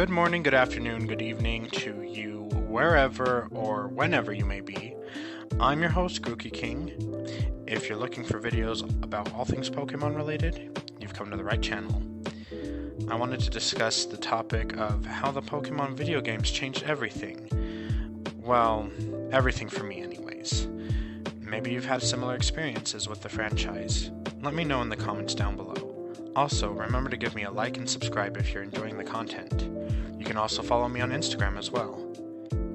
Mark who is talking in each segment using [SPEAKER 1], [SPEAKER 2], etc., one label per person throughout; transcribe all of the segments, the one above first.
[SPEAKER 1] Good morning, good afternoon, good evening to you, wherever or whenever you may be. I'm your host, Grookey King. If you're looking for videos about all things Pokemon related, you've come to the right channel. I wanted to discuss the topic of how the Pokemon video games changed everything. Well, everything for me anyways. Maybe you've had similar experiences with the franchise. Let me know in the comments down below. Also, remember to give me a like and subscribe if you're enjoying the content. You can also follow me on Instagram as well.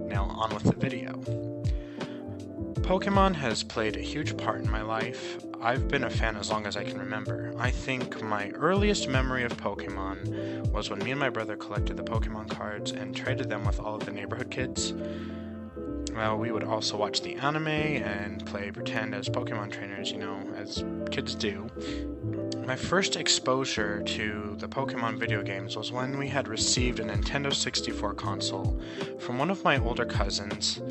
[SPEAKER 1] Now on with the video. Pokemon has played a huge part in my life. I've been a fan as long as I can remember. I think my earliest memory of Pokemon was when me and my brother collected the Pokemon cards and traded them with all of the neighborhood kids. Well, we would also watch the anime and play pretend as Pokemon trainers, as kids do. My first exposure to the Pokemon video games was when we had received a Nintendo 64 console from one of my older cousins.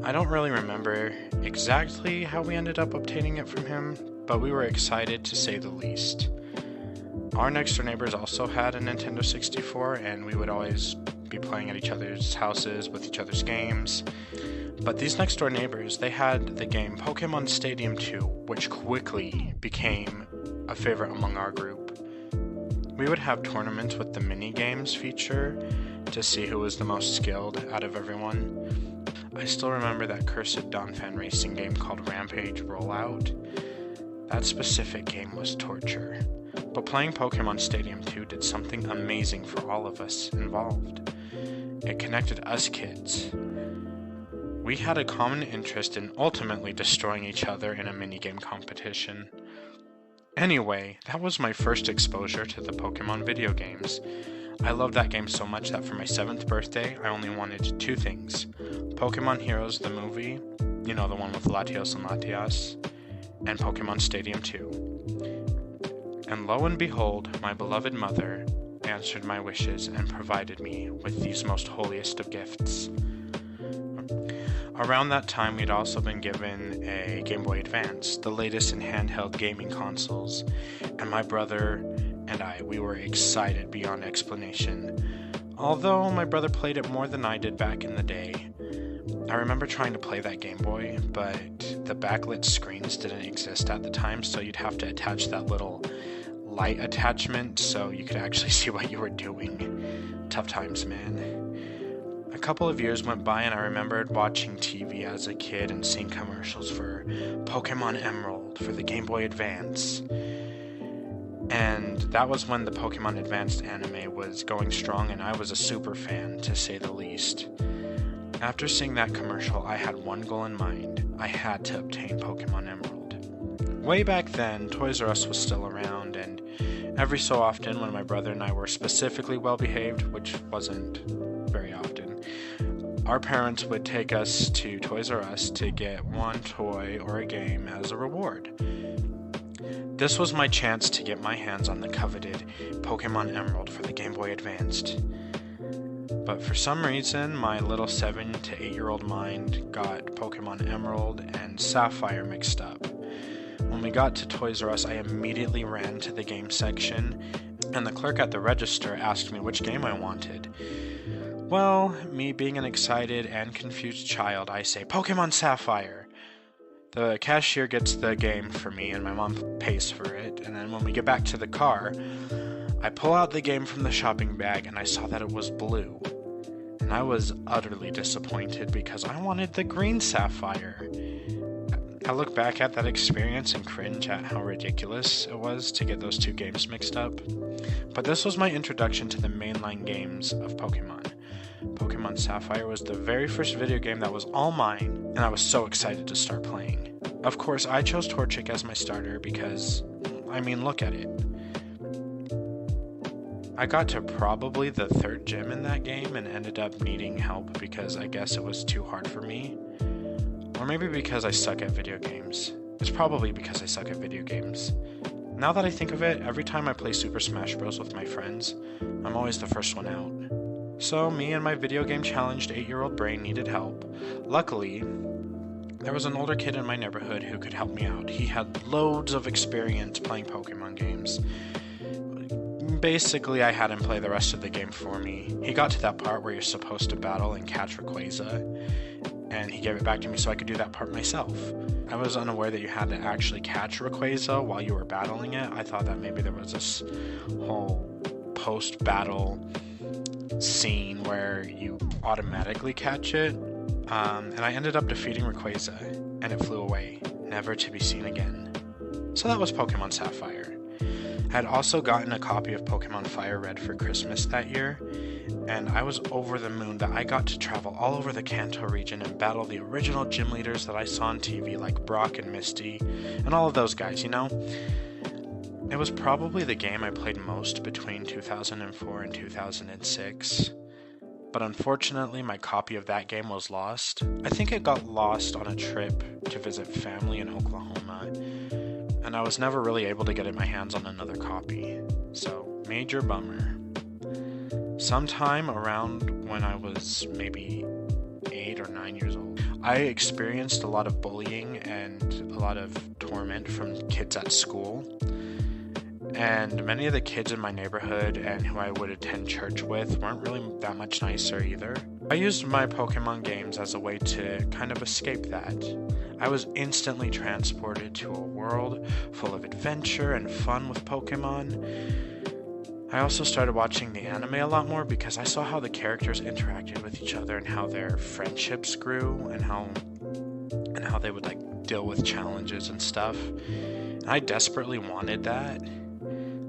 [SPEAKER 1] I don't really remember exactly how we ended up obtaining it from him, but we were excited to say the least. Our next door neighbors also had a Nintendo 64, and we would always be playing at each other's houses with each other's games. But these next door neighbors, they had the game Pokemon Stadium 2, which quickly became a favorite among our group. We would have tournaments with the mini games feature to see who was the most skilled out of everyone. I still remember that cursed Donphan racing game called Rampage Rollout. That specific game was torture. But playing Pokemon Stadium 2 did something amazing for all of us involved. It connected us kids. We had a common interest in ultimately destroying each other in a minigame competition. Anyway, that was my first exposure to the Pokemon video games. I loved that game so much that for my 7th birthday, I only wanted 2 things. Pokemon Heroes the movie, the one with Latios and Latias, and Pokemon Stadium 2. And lo and behold, my beloved mother answered my wishes and provided me with these most holiest of gifts. Around that time, we'd also been given a Game Boy Advance, the latest in handheld gaming consoles, and my brother and we were excited beyond explanation. Although my brother played it more than I did back in the day. I remember trying to play that Game Boy, but the backlit screens didn't exist at the time, so you'd have to attach that little light attachment so you could actually see what you were doing. Tough times, man. A couple of years went by and I remembered watching TV as a kid and seeing commercials for Pokemon Emerald for the Game Boy Advance. And that was when the Pokemon Advanced anime was going strong and I was a super fan, to say the least. After seeing that commercial, I had one goal in mind. I had to obtain Pokemon Emerald. Way back then, Toys R Us was still around, and every so often when my brother and I were specifically well behaved, which wasn't very often, our parents would take us to Toys R Us to get one toy or a game as a reward. This was my chance to get my hands on the coveted Pokemon Emerald for the Game Boy Advanced. But for some reason, my little 7 to 8-year-old mind got Pokemon Emerald and Sapphire mixed up. When we got to Toys R Us, I immediately ran to the game section, and the clerk at the register asked me which game I wanted. Well, me being an excited and confused child, I say, Pokemon Sapphire. The cashier gets the game for me and my mom pays for it, and then when we get back to the car, I pull out the game from the shopping bag and I saw that it was blue. And I was utterly disappointed because I wanted the green Sapphire. I look back at that experience and cringe at how ridiculous it was to get those 2 games mixed up. But this was my introduction to the mainline games of Pokemon. Pokemon Sapphire was the very first video game that was all mine, and I was so excited to start playing. Of course, I chose Torchic as my starter because, look at it. I got to probably the 3rd gym in that game and ended up needing help because I guess it was too hard for me. Or maybe because I suck at video games. It's probably because I suck at video games. Now that I think of it, every time I play Super Smash Bros. With my friends, I'm always the first one out. So me and my video game challenged 8-year-old brain needed help. Luckily, there was an older kid in my neighborhood who could help me out. He had loads of experience playing Pokemon games. Basically, I had him play the rest of the game for me. He got to that part where you're supposed to battle and catch Rayquaza, and he gave it back to me so I could do that part myself. I was unaware that you had to actually catch Rayquaza while you were battling it. I thought that maybe there was this whole post-battle scene where you automatically catch it, and I ended up defeating Rayquaza, and it flew away, never to be seen again. So that was Pokemon Sapphire. I had also gotten a copy of Pokemon Fire Red for Christmas that year, and I was over the moon that I got to travel all over the Kanto region and battle the original gym leaders that I saw on TV like Brock and Misty, and all of those guys, you know? It was probably the game I played most between 2004 and 2006, but unfortunately my copy of that game was lost. I think it got lost on a trip to visit family in Oklahoma, and I was never really able to get my hands on another copy, so major bummer. Sometime around when I was maybe 8 or 9 years old, I experienced a lot of bullying and a lot of torment from kids at school. And many of the kids in my neighborhood and who I would attend church with weren't really that much nicer either. I used my Pokemon games as a way to kind of escape that. I was instantly transported to a world full of adventure and fun with Pokemon. I also started watching the anime a lot more because I saw how the characters interacted with each other and how their friendships grew and how they would like deal with challenges and stuff. And I desperately wanted that.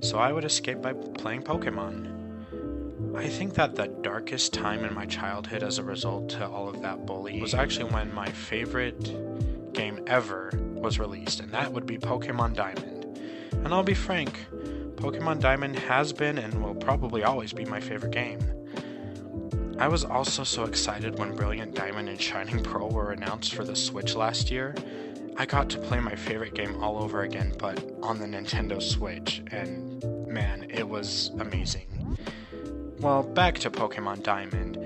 [SPEAKER 1] So I would escape by playing Pokemon. I think that the darkest time in my childhood as a result to all of that bullying was actually when my favorite game ever was released, and that would be Pokemon Diamond. And I'll be frank, Pokemon Diamond has been and will probably always be my favorite game. I was also so excited when Brilliant Diamond and Shining Pearl were announced for the Switch last year. I got to play my favorite game all over again, but on the Nintendo Switch, and man, it was amazing. Well, back to Pokemon Diamond.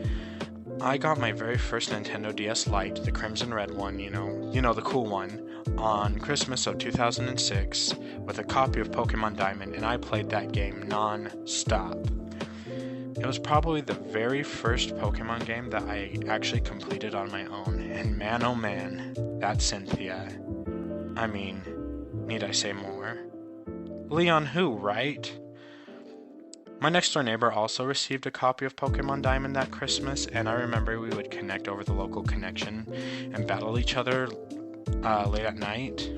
[SPEAKER 1] I got my very first Nintendo DS Lite, the Crimson Red one, you know the cool one, on Christmas of 2006 with a copy of Pokemon Diamond, and I played that game non-stop. It was probably the very first Pokemon game that I actually completed on my own, and man oh man, that Cynthia. I mean, need I say more? Leon who, right? My next door neighbor also received a copy of Pokemon Diamond that Christmas, and I remember we would connect over the local connection and battle each other late at night.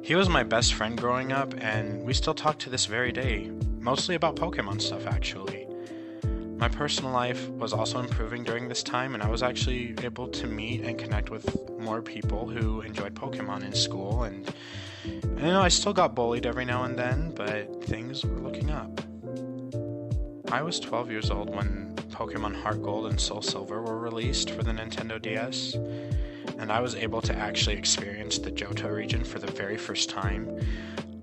[SPEAKER 1] He was my best friend growing up, and we still talk to this very day, mostly about Pokemon stuff actually. My personal life was also improving during this time, and I was actually able to meet and connect with more people who enjoyed Pokemon in school, and I still got bullied every now and then, but things were looking up. I was 12 years old when Pokemon Heart Gold and Soul Silver were released for the Nintendo DS, and I was able to actually experience the Johto region for the very first time.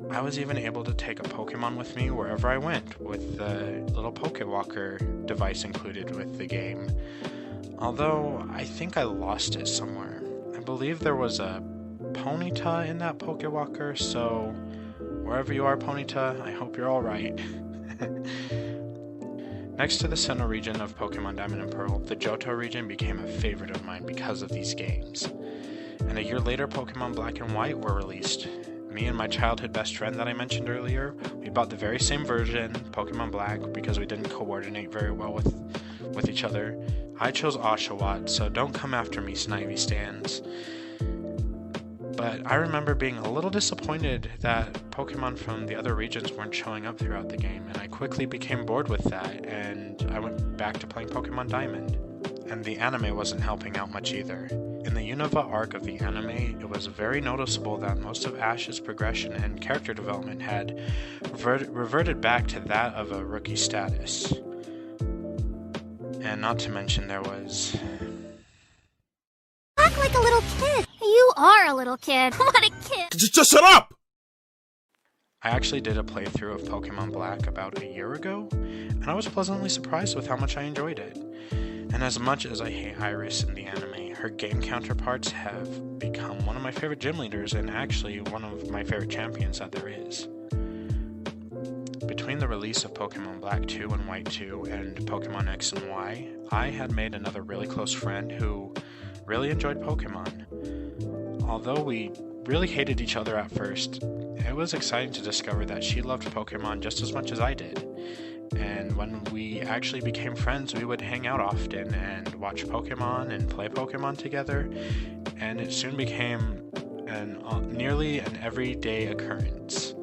[SPEAKER 1] I was even able to take a Pokemon with me wherever I went, with the little Pokewalker device included with the game. Although, I think I lost it somewhere. I believe there was a Ponyta in that Pokewalker, so wherever you are, Ponyta, I hope you're alright. Next to the Sinnoh region of Pokemon Diamond and Pearl, the Johto region became a favorite of mine because of these games. And a year later, Pokemon Black and White were released. Me and my childhood best friend that I mentioned earlier, we bought the very same version, Pokemon Black, because we didn't coordinate very well with each other. I chose Oshawott, so don't come after me, Snivy stands. But I remember being a little disappointed that Pokemon from the other regions weren't showing up throughout the game, and I quickly became bored with that, and I went back to playing Pokemon Diamond. And the anime wasn't helping out much either. In the Unova arc of the anime, it was very noticeable that most of Ash's progression and character development had reverted back to that of a rookie status. And not to mention there was...
[SPEAKER 2] Act like a little kid. You are a little kid. What a kid.
[SPEAKER 3] Just shut up!
[SPEAKER 1] I actually did a playthrough of Pokemon Black about a year ago, and I was pleasantly surprised with how much I enjoyed it. And as much as I hate Iris in the anime, her game counterparts have become one of my favorite gym leaders and actually one of my favorite champions that there is. between the release of Pokemon Black 2 and White 2 and Pokemon X and Y, I had made another really close friend who really enjoyed Pokemon. Although we really hated each other at first, it was exciting to discover that she loved Pokemon just as much as I did. And when we actually became friends, we would hang out often and watch Pokemon and play Pokemon together, and it soon became nearly an everyday occurrence.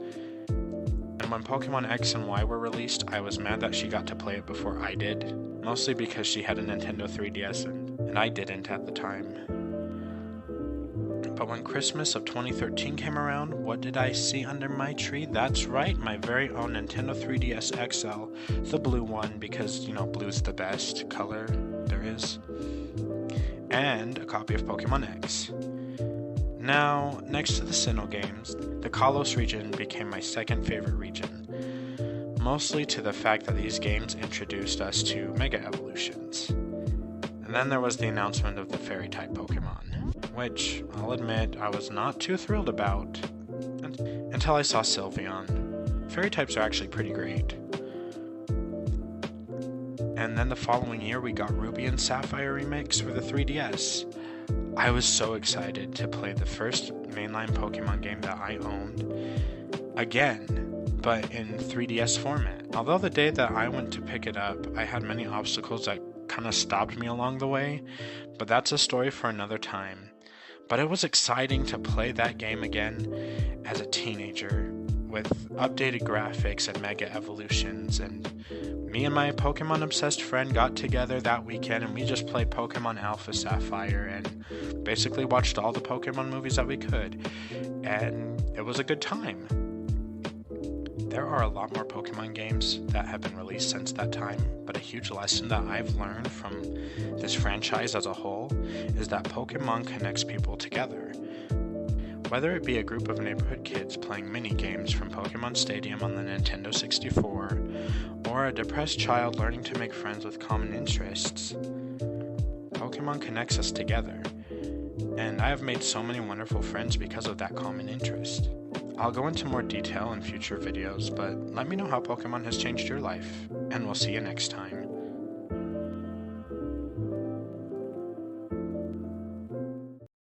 [SPEAKER 1] And when Pokemon X and Y were released, I was mad that she got to play it before I did, mostly because she had a Nintendo 3DS and I didn't at the time. But when Christmas of 2013 came around, what did I see under my tree? That's right, my very own Nintendo 3DS XL, the blue one, because, blue's the best color there is, and a copy of Pokemon X. Now, next to the Sinnoh games, the Kalos region became my second favorite region, mostly to the fact that these games introduced us to Mega Evolutions. And then there was the announcement of the Fairy-type Pokemon, which, I'll admit, I was not too thrilled about until I saw Sylveon. Fairy-types are actually pretty great. And then the following year we got Ruby and Sapphire Remix for the 3DS. I was so excited to play the first mainline Pokemon game that I owned again, but in 3DS format. Although the day that I went to pick it up, I had many obstacles that kind of stopped me along the way, but that's a story for another time. But it was exciting to play that game again as a teenager with updated graphics and Mega Evolutions, and me and my Pokemon obsessed friend got together that weekend and we just played Pokemon Alpha Sapphire and basically watched all the Pokemon movies that we could, and it was a good time. There are a lot more Pokemon games that have been released since that time, but a huge lesson that I've learned from this franchise as a whole is that Pokemon connects people together. Whether it be a group of neighborhood kids playing mini-games from Pokemon Stadium on the Nintendo 64, or a depressed child learning to make friends with common interests, Pokemon connects us together, and I have made so many wonderful friends because of that common interest. I'll go into more detail in future videos, but let me know how Pokemon has changed your life, and we'll see you next time.